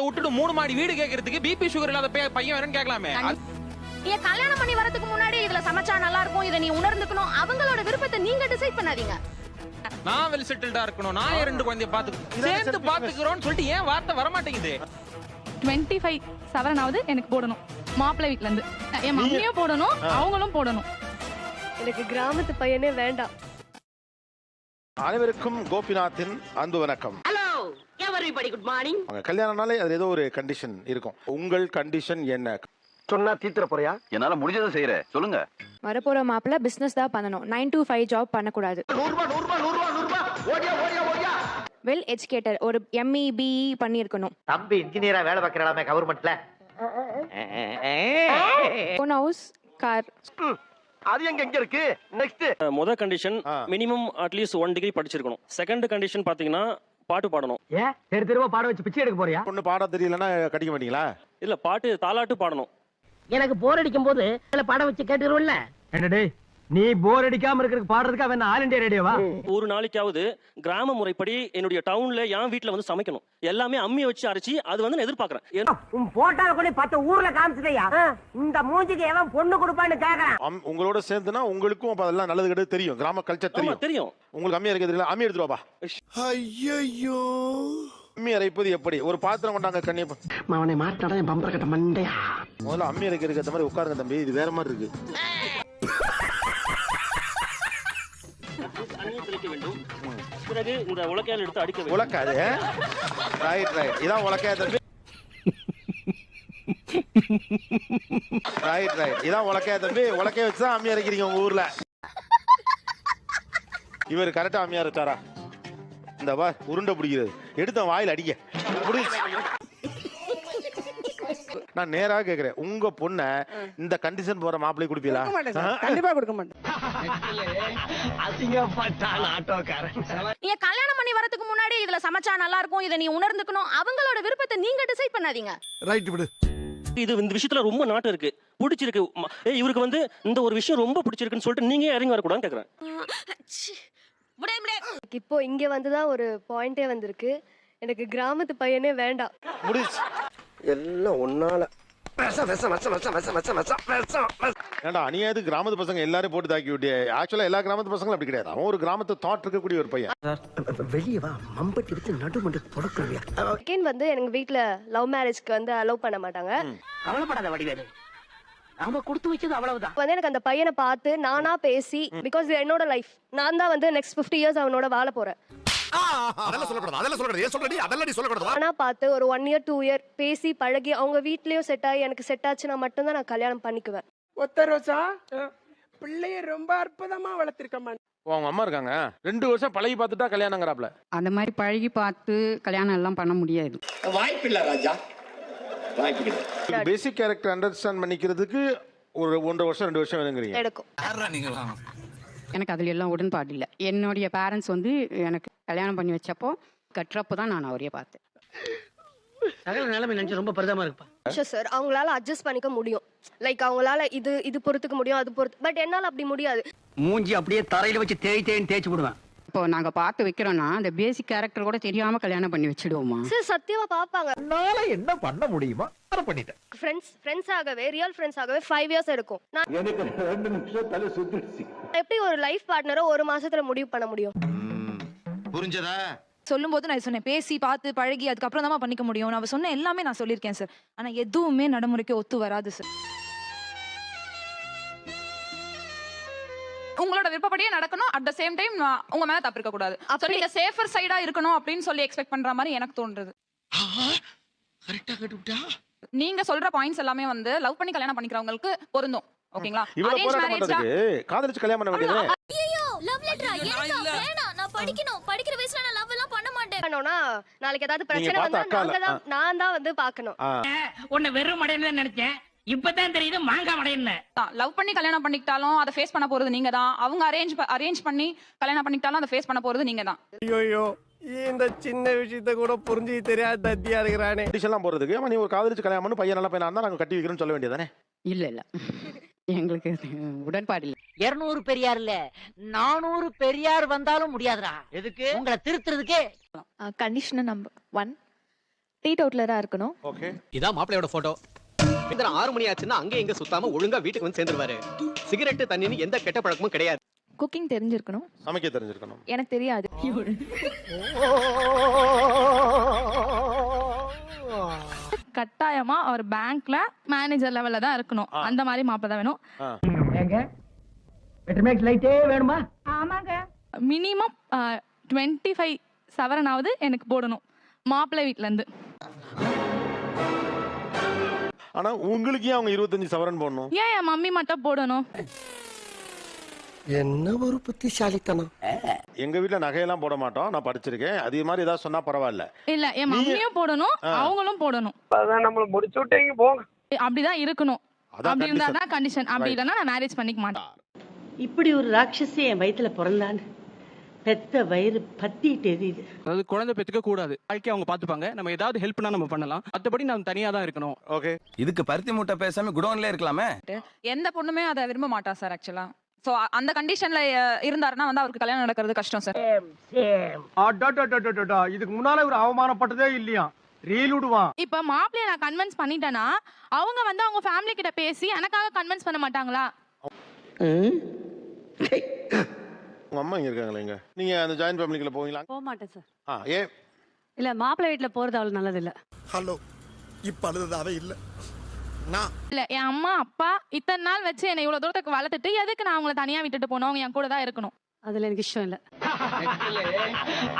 அதை விட்டுட்டு 3 மாடி வீடு கேட்கறதுக்கு பிபி சுகர் இல்லாத பையன் வேணும்னு கேட்கலாமே. ஏன் கல்யாணம் பண்ணி வரதுக்கு முன்னாடி இதுல சமைச்சா நல்லா இருக்கும், இதை நீ உணர்ந்துக்கணும், அவங்களோட விருப்பத்தை நீங்க டிசைட் பண்ணாதீங்க. நான் வெல் செட்டில்டா இருக்கணும், நான் 2 குழந்தைய சேர்ந்து பாத்துக்கிறோம்னு சொல்லிட்டு ஏன் வார்த்தை வர மாட்டேங்குது? 25 சவரனாவது எனக்கு போடணும் மாப்பிள்ளை வீட்ல இருந்து. என் மம்மியும் போடணும், அவங்களும் போடணும். எனக்கு கிராமத்து பையனே வேண்டாம். அனைவருக்கும் கோபிநாத்தின் அன்பு வணக்கம். Hello everybody good morning. கல்யாணம்னாலே அது ஏதோ ஒரு கண்டிஷன் இருக்கும். உங்கள் கண்டிஷன் என்ன? சொன்னா தீத்துற போறியா? என்னால முடிஞ்சதை செய்யறேன், சொல்லுங்க. வரப்போற மாப்பிள்ள பிசினஸ் தான் பண்ணணும், 9 to 5 ஜாப் பண்ணக்கூடாது. வெல் எஜுகேட்டட், ஒரு எம்இ பிஇ பண்ணியிருக்கணும். தம்பி இன்ஜினியரா வேலை பார்க்கறாமே கவர்மெண்ட்ல. Own house, car. அது எங்க இருக்கு? நெக்ஸ்ட் முதல் கண்டிஷன் மினிமம் அட்லீஸ்ட் 1 டிகிரி படிச்சிருக்கணும். செகண்ட் கண்டிஷன் பாத்தீங்கன்னா பாட்டு பாடணும். ஏன் தெருவா பாட வச்சு பிச்சை எடுக்க போறியா? பொண்ணு பாட தெரியலன்னா கடிக்க மாட்டீங்களா? இல்ல, பாட்டு தாலாட்டு பாடணும். எனக்கு போர் அடிக்கும் போது படம் வச்சு கேட்டுருவோம்ல. என்னடே நீ போர் அடிக்காம இருக்கிறதுக்கு பாடுறதுக்கு அவன் ஆல் இந்தியா ரேடியோவா? ஒரு நாளைக்காவது கிராம முறைப்படி என்னுடைய டவுன்ல என் வீட்டுல வந்து சமைக்கணும். எல்லாமே அம்மியை வச்சு அரைச்சி அது வந்து நான் எதிர்பார்க்கறேன். உன் போட்டால கூட 10 ஊர்ல காமிச்சிட்டியா? இந்த மூஞ்சிக்கு எவன் பொண்ணு கொடுப்பான்னு கேக்குறான். உங்களோட சேர்ந்துனா உங்களுக்கும் அதெல்லாம் நல்லது கெட்டது தெரியும், கிராம கல்ச்சர் தெரியும். தெரியும். உங்களுக்கு அம்மி அரைக்க தெரியல, அம்மி எடுத்துட்டு வாப்பா. ஐயோ அம்மி அரைப்பது எப்படி? ஒரு பாத்திரம் கொண்டாங்க கண்ணியப்பா. அவனை மாட்டாடா என் பம்பர கட்ட மண்டையா. முதல்ல அம்மி அரைக்கிறதுக்கு அந்த மாதிரி உட்காருங்க தம்பி, இது வேற மாதிரி இருக்கு. பிறகு இந்த உலக்கையால் எடுத்து அடிக்க வேண்டும். உலக்காது. ரைட் ரைட், இதான் உலக்கையா தம்பி. ரைட் ரைட், இதான் உலக்கையா தம்பி. உலக்கைய வச்சு தான் அம்மி அரைக்கிறீங்க உங்க ஊர்ல. இவர் கரெக்டா அம்மி அரைச்சாரா? இந்த வா உருண்டை பிடிக்கிறது எடுத்த வாயில் அடிக்க நான் நேரா கேக்குறேன், உங்க பொண்ண இந்த கண்டிஷன் போற மாப்பிள்ளை கொடுப்பீங்களா? கண்டிப்பா கொடுக்க மாட்டேன். அசிங்கப்பட்டான் ஆட்டோக்காரன். ஏன் கல்யாணம் பண்ணி வரதுக்கு முன்னாடி இதுல சமைச்சா நல்லா இருக்கும், இதை நீ உணர்ந்துக்கணும், அவங்களோட விருப்பத்தை நீங்க டிசைட் பண்ணாதீங்க. ரைட் விடு. இது இந்த விஷயத்துல ரொம்ப நாட்டம் இருக்கு, பிடிச்சிருக்கு. இவருக்கு வந்து இந்த ஒரு விஷயம் ரொம்ப பிடிச்சிருக்குன்னு சொல்லிட்டு நீங்க இறங்கி வரக்கூடாதுன்னு கேக்குறேன். இப்போ இங்க வந்துதான் ஒரு பாயிண்டே வந்திருக்கு. எனக்கு கிராமத்து பையனே வேண்டாம். முடிச்சு எல்லாம் ஒன்னால ஏண்டா அநியாயத்து கிராமத்து பசங்க எல்லாரும் போட்டு தாக்கி விட்டு. ஆக்சுவலா எல்லா கிராமத்து பசங்களும் அப்படி கிடையாது. அவன் ஒரு கிராமத்து தாட் இருக்கக்கூடிய ஒரு பையன். வெளியே வா, மம்பட்டி எடுத்து நடுமண்டு தொடக்கறியா? செகண்ட் வந்து எங்க வீட்ல லவ் மேரேஜ்க்கு வந்து அலோவ் பண்ண மாட்டாங்க. கவலைப்படாத வடிவேலு, நாம கொடுத்து வச்சது அவ்வளவுதான். வந்து எனக்கு அந்த பையனை பார்த்து நானா பேசி, பிகாஸ் என்னோட லைஃப் நான் தான் வந்து நெக்ஸ்ட் 50 இயர்ஸ் அவனோட வாழ போறேன். நானா பார்த்து ஒரு 1 year 2 year பேசி பழகி அவங்க வீட்லயும் செட் ஆகி எனக்கு செட் ஆச்சுன்னா மட்டும்தான் நான் கல்யாணம் பண்ணிக்குவேன். ஒத்த ரோசா பிள்ளைய ரொம்ப அற்புதமா வளர்த்திருக்கமா. அவங்க அம்மா இருக்காங்க, 2 வருஷம் பழகி பார்த்துட்டா கல்யாணங்கிறாப்ல. அந்த மாதிரி பழகி பார்த்து கல்யாணம் எல்லாம் பண்ண முடியாது. வாய்ப்பில்லை ராஜா, வாய்ப்பில்லை. பேசிக் கேரக்டர் அண்டர்ஸ்டாண்ட் பண்ணிக்கிறதுக்கு ஒரு 1.5 வருஷம் 2 வருஷம் வேணுங்கிறீங்க. எடுக்கும். எனக்கு அதுல எல்லாம் உடன்பாடு இல்லை. என்னுடைய பேரண்ட்ஸ் வந்து எனக்கு கல்யாணம் பண்ணி வச்சப்போ கட்டுறப்போ தான் நான் அவரையே பார்த்தேன். சகல நிலைமை நினைச்சு ரொம்ப பரிதாபமா இருக்குப்பா. சார் அவங்களால அட்ஜஸ்ட் பண்ணிக்க முடியும், லைக் அவங்களால இது பொறுத்துக்க முடியும், அது பொறுத்து. பட் என்னால அப்படி முடியாது. மூஞ்சி அப்படியே தரையில வச்சு தேய்ச்சி விடுவேன். இப்போ நாங்க பார்த்து வைக்கிறோம்னா அந்த பேசிக் கேரக்டர் கூட தெரியாம கல்யாணம் பண்ணி வச்சிடுவோமா? சார் சத்தியமா பாப்பாங்க. என்ன பண்ண முடியுமா பண்ணிட்டேன். ஃப்ரெண்ட்ஸ் ஆகவே, ரியல் ஃப்ரெண்ட்ஸ் ஆகவே 5 years எடுக்கும். நான் எனக்கு 2 நிமிஷம் தலை சுத்திடுச்சு. எப்படி ஒரு லைஃப் பார்ட்னரை 1 மாசத்துல முடிவு பண்ண முடியும்? புரிஞ்சதா? சொல்லும்போது நான் சொன்னேன், பேசி பார்த்து பழகி அதுக்கப்புறம் தான் பண்ணிக்க முடியும். நான் சொன்ன எல்லாமே நான் சொல்லியிருக்கேன் சார். ஆனா எதுவுமே நடைமுறைக்கு ஒத்து வராது சார். உங்களோட விருப்பப்படியே நடக்கணும், அட் த சேம் டைம் உங்க மேல தப்பு இருக்க கூடாது. அப்ப நீங்க சேஃபர் சைடா இருக்கணும் அப்படின்னு சொல்லி எக்ஸ்பெக்ட் பண்ற மாதிரி எனக்கு தோன்றது. கரெக்டா கேட்டுட்டா. நீங்க சொல்ற பாயிண்ட்ஸ் எல்லாமே வந்து லவ் பண்ணி கல்யாணம் பண்ணிக்கிறவங்களுக்கு பொருந்தும். ஓகேங்களா? இவ்வளவு போராட்டம் பண்றதுக்கு காதலிச்சு கல்யாணம் பண்ண வேண்டியது. ஐயோ லவ் லெட்டரா? எனக்கு வேணாம், நான் படிக்கணும், படிக்கிற வயசுல நான் லவ் எல்லாம் பண்ண மாட்டேன். பண்ணோம்னா நாளைக்கு ஏதாவது பிரச்சனை வந்தா நான் தான் வந்து பார்க்கணும். உன்னை வெறும் மடையன்னு நினைச்சேன், இப்பதான் தெரியுது மாங்கா மடையன்னு. லவ் பண்ணி கல்யாணம் பண்ணிக்கிட்டாலும் அதை ஃபேஸ் பண்ண போறது நீங்க தான். அவங்க அரேஞ்ச் பண்ணி கல்யாணம் பண்ணிக்கிட்டாலும் அதை ஃபேஸ் பண்ண போறது நீங்க தான். ஐயோ இந்த சின்ன விஷயத்தை கூட புரிஞ்சு தெரியாத தத்தியா இருக்கிறானே. கண்டிஷன்லாம் போறதுக்கு நீ ஒரு காதலிச்சு கல்யாணம் பண்ணி பையன் நல்ல பையனா இருந்தா நாங்க கட்டி வைக்கிறோம்னு சொல்ல வேண்டியதானே? இல்ல எங்களுக்கு உடன்பாடு இல்ல. 200 பெரியார் இல்ல 400 பெரியார் வந்தாலும் முடியாதுடா. எதுக்கு? உங்களை திருத்துறதுக்கே. கண்டிஷன் நம்பர் 1, டீட் அவுட்லரா இருக்கணும். ஓகே. இதான் மாப்பிளையோட போட்டோ. இந்த 6 மணி ஆச்சுன்னா அங்க எங்க சுத்தாம ஒழுங்கா வீட்டுக்கு வந்து சேர்ந்துருவாரு. சிகரெட் தண்ணின்னு எந்த கெட்ட பழக்கமும் கிடையாது. குக்கிங் தெரிஞ்சிருக்கணும். சமைக்க தெரிஞ்சிருக்கணும். எனக்கு தெரியாது. கட்டாயமா அவர் பேங்க்ல மேனேஜர் லெவல்ல தான் இருக்கணும். அந்த மாதிரி மாப்பிள்ளை தான் வேணும். ஏங்க பெட்ரோமேக்ஸ் லைட்டே வேணுமா? ஆமாங்க. மினிமம் 25 சவரனாவது எனக்கு போடணும் மாப்பிள்ளை வீட்ல இருந்து. ஆனா உங்களுக்கு ஏன் அவங்க 25 சவரன் போடணும்? ஏன் என் மம்மி மட்டும் போடணும்? என்ன ஒரு புத்திசாலித்தனம். எங்க வீட்ல நகையெல்லாம் போட மாட்டோம். நான் படிச்சிருக்கேன். அதே மாதிரி ஏதாவது சொன்னா பரவாயில்ல. இல்ல என் மம்மியும் போடணும், அவங்களும் போடணும். அதான் நம்மள முடிச்சு விட்டீங்க போங்க. அப்படிதான் இருக்கணும். அப்படி இருந்தா தான் கண்டிஷன். அப்படி இல்லனா நான் மேரேஜ் பண்ணிக்க மாட்டேன். இப்படி ஒரு ராட்சசி என் வயித்துல பிறந்தான்னு பெத்த வயிறு பத்திட்டு எரியுது. அதாவது குழந்தை பெத்துக்க கூடாது. வாழ்க்கை அவங்க பாத்துப்பாங்க. நம்ம ஏதாவது ஹெல்ப்னா நம்ம பண்ணலாம். மத்தபடி நான் தனியா தான் இருக்கணும். ஓகே. இதுக்கு பருத்தி மூட்டை பேசாம குடோன்ல இருக்கலாமே. எந்த பொண்ணுமே அதை விரும்ப மாட்டா சார் ஆக்சுவலா. சோ அந்த கண்டிஷன்ல இருந்தாருன்னா வந்து அவருக்கு கல்யாணம் நடக்கிறது கஷ்டம் சார். இதுக்கு முன்னால ஒரு அவமானப்பட்டதே இல்லையா? ரீல் விடுவான். இப்ப மாப்பிள்ளைய நான் கன்வின்ஸ் பண்ணிட்டேன்னா அவங்க வந்து அவங்க ஃபேமிலி கிட்ட பேசி எனக்காக கன்வின்ஸ் பண்ண மாட்டாங்களா? உங்க அம்மா இங்க இருக்காங்களா? இங்க நீங்க அந்த ஜாயின்ட் ஃபேமிலிக்குள்ள போவீங்களா? போக மாட்டேன் சார். ஏ இல்ல மாப்பிள்ளை வீட்டுல போறது அவ்வளவு நல்லது இல்ல. ஹலோ இப்ப அழுதாவே இல்ல. நான் இல்ல என் அம்மா அப்பா இத்தனை நாள் வச்சு என்னை இவ்வளவு தூரத்துக்கு வளர்த்துட்டு எதுக்கு நான் அவங்கள தனியா விட்டுட்டு போனோம்? அவங்க என் கூட தான் இருக்கணும். அதுல எனக்கு இஷ்டம் இல்ல.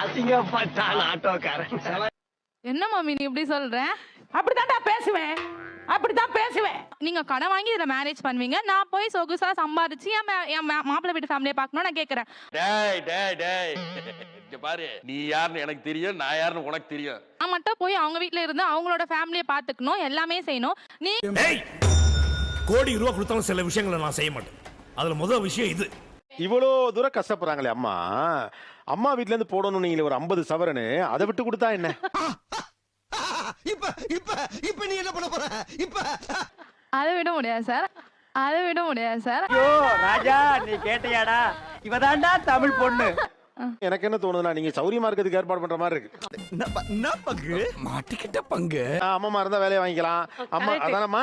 அசிங்கப்பட்டான் ஆட்டோக்காரன். என்ன மம்மி நீ இப்படி சொல்ற? அப்படித்தான்டா பேசுவேன். அப்படித்தான் பேசுவேன். நீங்க கடன் வாங்கி இதுல மேரேஜ் பண்ணுவீங்க, நான் போய் சொகுசா சம்பாதிச்சு என் மாப்பிள்ளை வீட்டு ஃபேமிலியை பார்க்கணும் நான் கேக்குறேன். டேய் டேய் டேய் இங்க பாரு, நீ யாருன்னு எனக்கு தெரியும், நான் யாருன்னு உனக்கு தெரியும். நான் மட்டும் போய் அவங்க வீட்ல இருந்து அவங்களோட ஃபேமிலியை பாத்துக்கணும், எல்லாமே செய்யணும். நீ கோடி ரூபா கொடுத்தாலும் சில விஷயங்களை நான் செய்ய மாட்டேன். அதுல முதல் விஷயம் இது. இவ்வளோ தூரம் கஷ்டப்படுறாங்களே அம்மா. அம்மா வீட்ல இருந்து போடணும் நீங்களே ஒரு 50 சவரனு, அதை விட்டு கொடுத்தா என்ன? இப்ப நீ என்ன பண்ண போற? இப்ப அதை விட முடியாது சார். அதை விட முடியாது சார். ஐயோ ராஜா நீ கேட்டியாடா? இவதான்டா தமிழ் பொண்ணு. எனக்கு என்ன தோணுதுன்னா நீங்க சௌரியமா இருக்கிறதுக்கு ஏற்பாடு பண்ற மாதிரி இருக்கு. என்ன பங்கு மாட்டிக்கிட்ட பங்கு. அம்மா இருந்தா வேலையை வாங்கிக்கலாம். அம்மா அதானம்மா.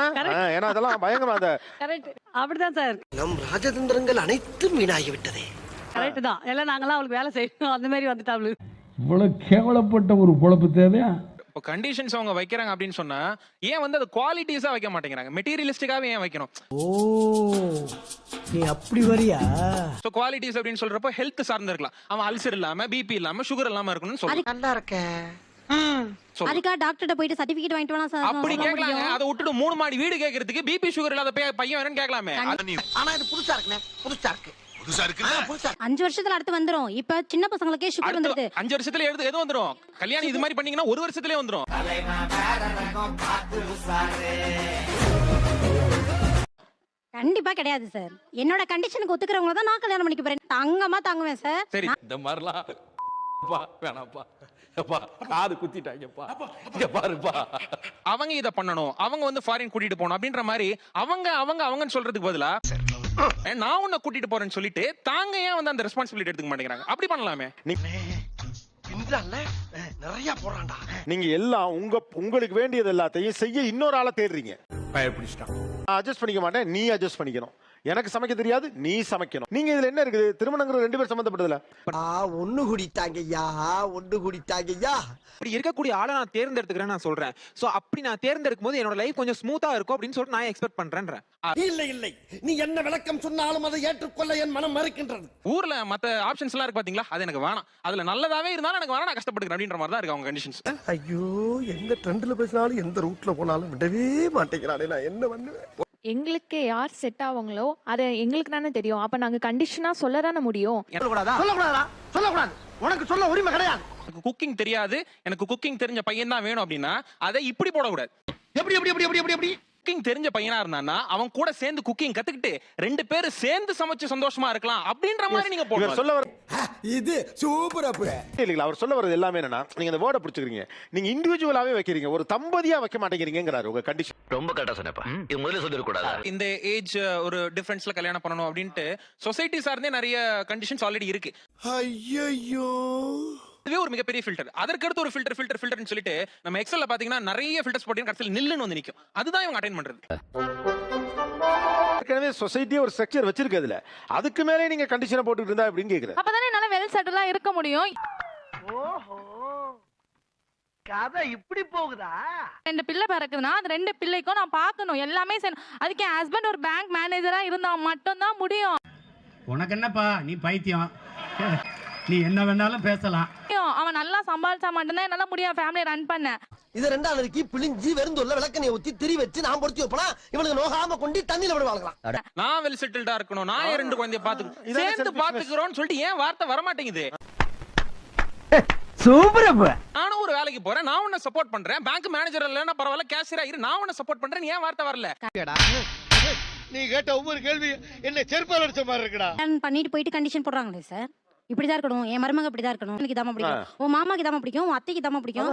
ஏன்னா அதெல்லாம் பயங்கரம். அந்த அப்படிதான் சார். நம் ராஜதந்திரங்கள் அனைத்தும் வீணாகி விட்டதே. கரெக்ட் தான். எல்லாம் நாங்களாம் அவளுக்கு வேலை செய்யணும் அந்த மாதிரி வந்துட்டாளு. இவ்வளவு கேவலப்பட்ட ஒரு பொழப்பு தேவையா? இப்போ கண்டிஷன்ஸ் அவங்க வைக்கிறாங்க அப்படின்னு சொன்னா ஏன் வந்து அது குவாலிட்டிஸா வைக்க மாட்டேங்கிறாங்க? மெட்டீரியலிஸ்டிக்காவே ஏன் வைக்கணும்? ஓ நீ அப்படி வரியா? சோ குவாலிட்டிஸ் அப்படின்னு சொல்றப்போ ஹெல்த் சார்ந்து இருக்கலாம். அவன் அல்சர் இல்லாம பிபி இல்லாம சுகர் இல்லாம இருக்கணும்னு சொல்றாங்க. நல்லா இருக்க. அதுக்கா டாக்டர்ட்ட போயிட்டு சர்டிபிகேட் வாங்கிட்டு வரலாம் சார். அப்படி கேட்கலாங்க. அதை விட்டுட்டு 3 மாடி வீடு கேட்கறதுக்கு பிபி சுகர் இல்லாத பையன் வேணும்னு கேட்கலாமே. ஆனா இது புதுசா இருக்குனே. புதுசா இருக்கு. 5 வருஷத்துல அடுத்து வந்துரும். இப்ப சின்ன பசங்களுக்கே சுகர் வந்துருது. 5 வருஷத்துல எது வந்துரும்? கல்யாணம் இது மாதிரி பண்ணீங்கன்னா 1 வருஷத்துலயே வந்துரும். கண்டிப்பா கிடையாது சார். என்னோட கண்டிஷனுக்கு ஒத்துக்கிறவங்க தான் நான் கல்யாணம் பண்ணிக்க போறேன். தங்கமா தாங்குவேன் சார். சரி இந்த மாதிரிலாம் வேணாப்பா. காது குத்திட்டாங்கப்பா. இங்க பாருப்பா. அவங்க இத பண்ணணும், அவங்க வந்து ஃபாரின் கூட்டிட்டு போகணும் அப்படின்ற மாதிரி அவங்கன்னு சொல்றதுக்கு பதிலா நான் உன்னை கூட்டிட்டு போறேன்னு சொல்லிட்டு தாங்க ஏன் வந்து அந்த ரெஸ்பான்சிபிலிட்டி எடுத்துக்க மாட்டேங்கிறாங்க? அப்படி பண்ணலாமே. நிறைய போறான்டா. நீங்க எல்லாம் உங்களுக்கு வேண்டியது எல்லாத்தையும் செய்ய இன்னொரு ஆளை தேடுறீங்க. அட்ஜஸ்ட் பண்ணிக்க மாட்டேன், நீ அட்ஜஸ்ட் பண்ணிக்கணும். எனக்கு சமைக்க தெரியாது, நீ சமைக்கணும். நீங்க இதுல என்ன இருக்குது? திருமணங்கிற 2 பேர் சம்பந்தப்பட்டதுல ஒண்ணு குடித்தாங்கய்யா. அப்படி இருக்கக்கூடிய ஆளை நான் தேர்ந்தெடுத்துக்கிறேன் நான் சொல்றேன். சோ அப்படி நான் தேர்ந்தெடுக்கும் போது என்னோட லைஃப் கொஞ்சம் ஸ்மூத்தா இருக்கும் அப்படின்னு சொல்லிட்டு நான் எக்ஸ்பெக்ட் பண்றேன். இல்லை நீ என்ன விளக்கம் சொன்னாலும் அதை ஏற்றுக்கொள்ள என் மனம் மறுக்கின்றது. ஊர்ல மத்த ஆப்ஷன்ஸ் எல்லாம் இருக்கு பாத்தீங்களா? அது எனக்கு வேணாம். அதுல நல்லதாவே இருந்தாலும் எனக்கு வேணாம், நான் கஷ்டப்படுறேன் அப்படின்ற மாதிரி தான் இருக்கு அவங்க கண்டிஷன்ஸ். ஐயோ எந்த ட்ரெண்ட்ல பேசினாலும் எந்த ரூட்ல போனாலும் விடவே மாட்டேங்கிறானே. நான் என்ன பண்ணுவேன்? எங்களுக்கு யார் செட் ஆவாங்களோ அது எங்களுக்கு தானே தெரியும். அப்ப நாங்க கண்டிஷனா சொல்லதானே முடியும். சொல்லக்கூடாது. உனக்கு சொல்ல உரிமை கிடையாது. எனக்கு குக்கிங் தெரியாது, எனக்கு குக்கிங் தெரிஞ்ச பையன் தான் வேணும் அப்படின்னா அதை இப்படி போடக்கூடாது. எப்படி குக்கிங் தெரிஞ்ச பையனா இருந்தானா அவன் கூட சேர்ந்து குக்கிங் கத்துக்கிட்டு 2 பேரும் சேர்ந்து சமைச்சு சந்தோஷமா இருக்கலாம் அப்படின்ற மாதிரி நீங்க போடணும். சொல்ல வர இது சூப்பர் அப்பு இல்லைங்களா? அவர் சொல்ல வர்றது எல்லாமே என்னன்னா நீங்க இந்த வேர்டை பிடிச்சிக்கிறீங்க. நீங்க இண்டிவிஜுவலாவே வைக்கிறீங்க, ஒரு தம்பதியா வைக்க மாட்டேங்கிறீங்கிறாரு உங்க கண்டிஷன். ரொம்ப கரெக்டா சொன்னப்பா. இது முதல்ல சொல்லிட கூடாது. இந்த ஏஜ் ஒரு டிஃபரன்ஸ்ல கல்யாணம் பண்ணணும் அப்படின்ட்டு சொசைட்டி சார்ந்தே நிறைய கண்டிஷன்ஸ் ஆல்ரெடி இருக்கு. ஐயோ இதுவே ஒரு மிகப்பெரிய ஃபில்டர். அதற்கு அடுத்து ஒரு ஃபில்டர்னு சொல்லிட்டு நம்ம எக்ஸல்ல பாத்தீங்கன்னா நிறைய ஃபில்டர்ஸ் போட்டு கடைசியில் நில்லுன்னு வந்து நிக்கும். அதுதான் இவங்க அட்டைன் பண்றது. ஏற்கனவே சொசைட்டியே ஒரு ஸ்ட்ரக்சர் வச்சிருக்கு அதுல. அதுக்கு மேலே நீங்க கண்டிஷனை போட்டுட்டு இருந்தா அப்படின்னு கேக்குறேன். அப்பதானே என்னால வெல் செட்டிலா இருக்க முடியும். ஓஹோ கதை இப்படி போகுதா? 2 பிள்ளை பிறக்குதுன்னா அந்த 2 பிள்ளைக்கும் நான் பார்க்கணும் எல்லாமே அதுக்கு என் ஹஸ்பண்ட் ஒரு பேங்க் மேனேஜரா இருந்தா மட்டும் தான் முடியும். உனக்கு என்னப்பா நீ பைத்தியம், நீ என்ன வேணாலும் பேசலாம். அவன் நல்லா சம்பாதிச்சா மட்டும்தான் என்னால முடியும் ஃபேமிலி ரன் பண்ண. இது ரெண்டாவதுக்கு பிழிஞ்சி வெறுந்தொல்ல விளக்கணைய ஊத்தி திரி வச்சு நான் பொறுத்தி வைப்பனா இவனுக்கு நோகாம கொண்டு தண்ணியில விட வாங்கலாம். நான் வெல் செட்டில்டா இருக்கணும், நான் 2 குழந்தைய பாத்துக்கணும், சேர்ந்து பாத்துக்கிறோம்னு சொல்லிட்டு ஏன் வார்த்தை வர மாட்டேங்குது? சூப்பர். நானும் ஒரு வேலைக்கு போறேன், நான் உன்னை சப்போர்ட் பண்றேன், பேங்க் மேனேஜர் இல்லன்னா பரவாயில்ல கேஷியரா இரு, நான் உன்னை சப்போர்ட் பண்றேன், ஏன் வார்த்தை வரல? நீ கேட்ட ஒவ்வொரு கேள்வி என்ன செருப்பால் அடிச்ச மாதிரி இருக்குடா. பண்ணிட்டு போயிட்டு கண்டிஷன் போடுறாங்களே சார், இப்படிதான் இருக்கணும், என் மருமக இப்படிதான் இருக்கணும், எனக்கு இதாம பிடிக்கும், உன் மாமாக்கு இதாம பிடிக்கும், உன் அத்தைக்கு இதாம பிடிக்கும்.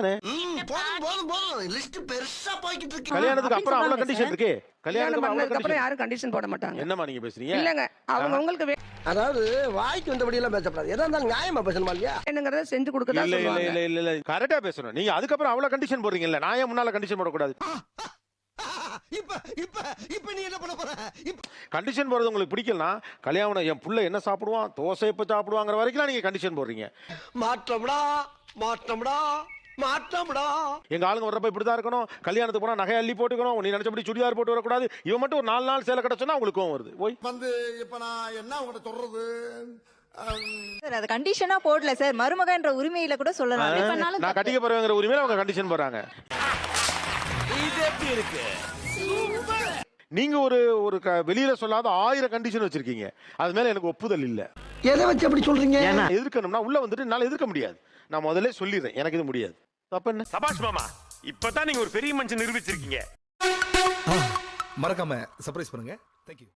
லிஸ்ட் பெருசா போய்கிட்டு இருக்கு. கல்யாணத்துக்கு அப்புறம் அவ்வளவு கண்டிஷன் இருக்கு. கல்யாணத்துக்கு அப்புறம் யாரும் கண்டிஷன் போட மாட்டாங்க. என்னமா நீங்க பேசுறீங்க? இல்லங்க அவங்க உங்களுக்கு அதாவது வாய்க்கு வந்தபடி எல்லாம் பேசப்படாது. எதா இருந்தாலும் நியாயமா பேசணுமா இல்லையா? வேணுங்கிறத செஞ்சு கொடுக்க தான் இல்ல இல்ல சொல்லுவாங்க. இல்ல இல்ல இல்ல கரெக்டா பேசணும். நீங்க அதுக்கப்புறம் அவ்வளவு கண்டிஷன் போடுறீங்கல்ல, நான் ஏன் முன்னால கண்டிஷன் போடக்கூடாது? இப்ப இப்ப இப்ப நீ என்ன பண்ண போற? கண்டிஷன் போடுறது உங்களுக்கு பிடிக்கலனா, கல்யாணம் என் புள்ள என்ன சாப்பிடுவான், தோசை எப்ப சாப்பிடுவாங்கிற வரைக்கும் நீங்க கண்டிஷன் போடுறீங்க. மாற்றம்டா மாற்றம்டா மாற்றம்டா. எங்க ஆளுங்க வர்றப்ப இப்படிதான் இருக்கணும், கல்யாணத்துக்கு போனா நகை அள்ளி போட்டுக்கணும், நீ நினைச்சபடி சுடிதார் போட்டு வரக்கூடாது, இவன் மட்டும் ஒரு 4 நாள் சேலை கிடைச்சோன்னா உங்களுக்கு கோவம் வருது. ஓய் வந்து இப்ப நான் என்ன உங்கள்ட்ட சொல்றது? சார் அது கண்டிஷனா போடல சார், மருமகன்ற உரிமையில கூட சொல்லலாம். நான் கட்டிக்க போறேங்கிற உரிமையில அவங்க கண்டிஷன் போறாங்க. இது எப்படி இருக்கு? நீங்க ஒரு வெளியில சொல்லாத 1000 கண்டிஷன் வச்சிருக்கீங்க. அது மேல எனக்கு ஒப்புதல் இல்ல. எதை வச்சு அப்படி சொல்றீங்க? எதிர்க்கணும்னா உள்ள வந்துட்டு என்னால எதிர்க்க முடியாது. நான் முதல்ல சொல்லிடுறேன், எனக்கு இது முடியாது. தப்பு என்ன? சபாஷ் மாமா, இப்பதான் நீங்க ஒரு பெரிய மனுஷன் நிரூபிச்சிருக்கீங்க. மறக்காம சர்ப்ரைஸ் பண்ணுங்க. Thank you.